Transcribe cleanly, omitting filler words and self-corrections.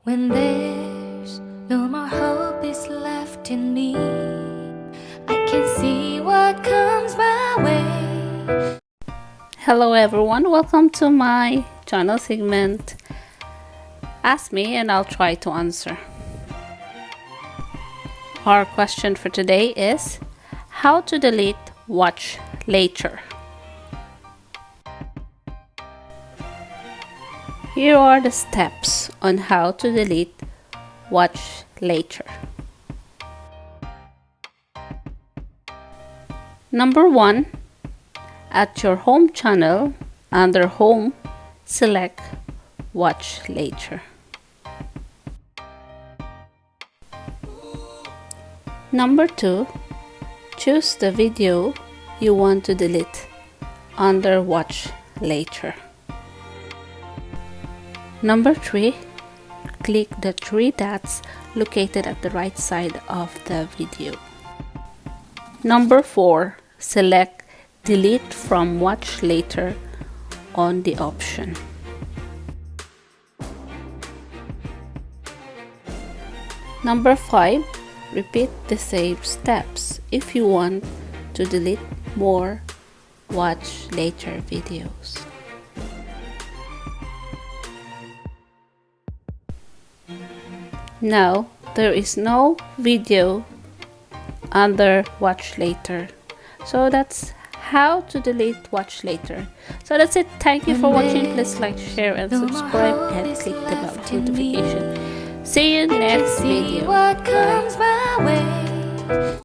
When there's no more hope is left in me, I can see what comes my way. Hello everyone, welcome to my channel segment Ask Me and I'll try to answer. Our question for today is how to delete watch later. Here are the steps on how to delete watch later. Number 1, at your home channel, under home, select watch later. Number 2, choose the video you want to delete under watch later. Number 3, click the 3 dots located at the right side of the video. Number 4, select delete from watch later on the option. Number 5, repeat the same steps if you want to delete more watch later videos. Now, there is no video under watch later. So that's how to delete watch later. So that's it. Thank you for watching. Please like, share and subscribe and click the bell notification. See you next video. What comes my way.